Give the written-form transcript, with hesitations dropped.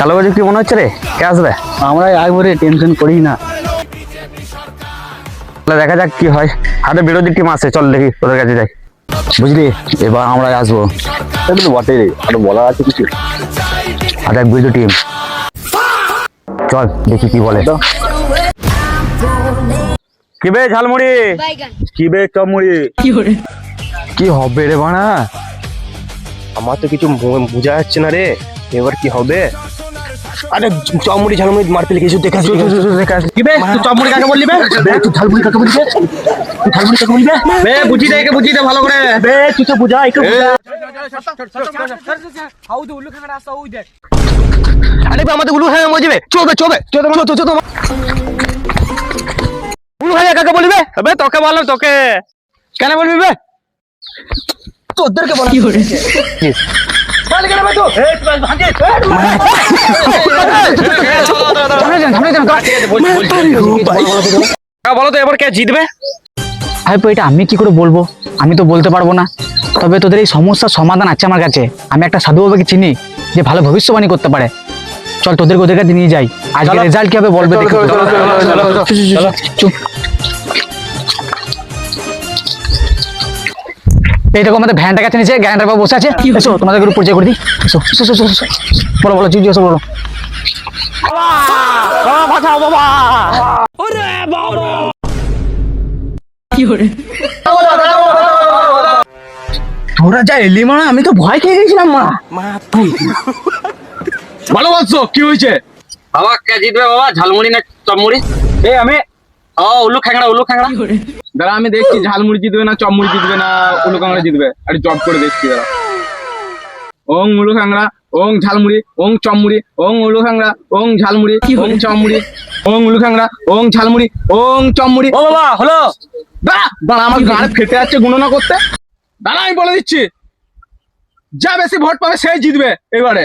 খেলা বাজে কি মনে হচ্ছে রে? কে আসবে? আমরা আসবো রে, টেনশন করি না। তাহলে দেখা যাক কি হয়। হাতে বিরোধী টিম আছে, চল দেখি তোদের কাছে যাই। বুঝলি, এবার আমরা আসবো। তো বটে রে, আর বলার আছে কিছু? আর এক বিরোধী টিম, চল দেখি কি বলে। কি বে ঝালমুড়ি, কি বে চমুড়ি, কি হবে রে বানা? আমার তো কিছু বোঝা যাচ্ছে না রে, এবার কি হবে? আরে চমড়ি ঝালমুড়ি মারতে কিছু দেখা কি বে তুই চমুড়ি কাকে বললি বে? তুই ঝালমুড়ি কাকে বলবি? তুই ঝালমুড়ি কাকে বলবি? বে বুঝি দে, একে বুঝি দে ভালো করে। বে তুই তো বুঝা, একটু বুঝা। আরে বে আমাদের উলু হ্যাঁ মরে যাবে। চবে চবে চবে চবে উলু হ্যাঁ কাকে বলবি? বে তোকে বললাম, তোকে কেন বলবি বে? তোদেরকে বল কি হয়েছে? বল কেন বে তুই? এই তুই ভাঙে। বলো তো এবার কে জিতবে? ভাইপো এটা আমি কি করে বলবো, আমি তো বলতে পারবো না। তবে তোদের এই সমস্যার সমাধান আছে আমার কাছে। আমি একটা সাধু বাবাকে চিনি যে ভালো ভবিষ্যবাণী করতে পারে। চল তোদের ওদের কাছে নিয়ে যাই, আজকে রেজাল্ট কি হবে বলবে দেখি। এই দেখো আমাদের ভ্যানটা কাছে নিচে গ্যারান্টার বাবু বসে আছে। এসো তোমাদের গ্রুপ পরিচয় করে দিই। এসো এসো এসো এসো। বলো বলো জিজ্ঞেস বলো। তোরা যা এলি মা, আমি তো ভয় খেয়ে গেছিলাম মা। ভালো বলছো, কি হয়েছে বাবা? কে জিতবে বাবা, ঝালমুড়ি না চমুড়ি? এই আমি উল্লু খ্যাংড়া, উল্লু খ্যাংড়া। দাঁড়া আমি দেখছি ঝালমুড়ি জিতবে না চমড়ি জিতবে না উলু কাংড়া জিতবে। আরে জব করে দেখছি দাঁড়া। ওং উলু কাংড়া, ওং ঝালমুড়ি, ওং চমড়ি, ওং উলু কাংড়া, ওং ঝালমুড়ি, ওং চমড়ি, ওং উলু কাংড়া, ওং ঝালমুড়ি, ওং চমড়ি। ও বাবা হলো। দাঁড়া দাঁড়া, আমার গাড়ে ফেটে যাচ্ছে গণনা করতে। দাঁড়া আমি বলে দিচ্ছি, যা বেশি ভোট পাবে সেই জিতবে এবারে।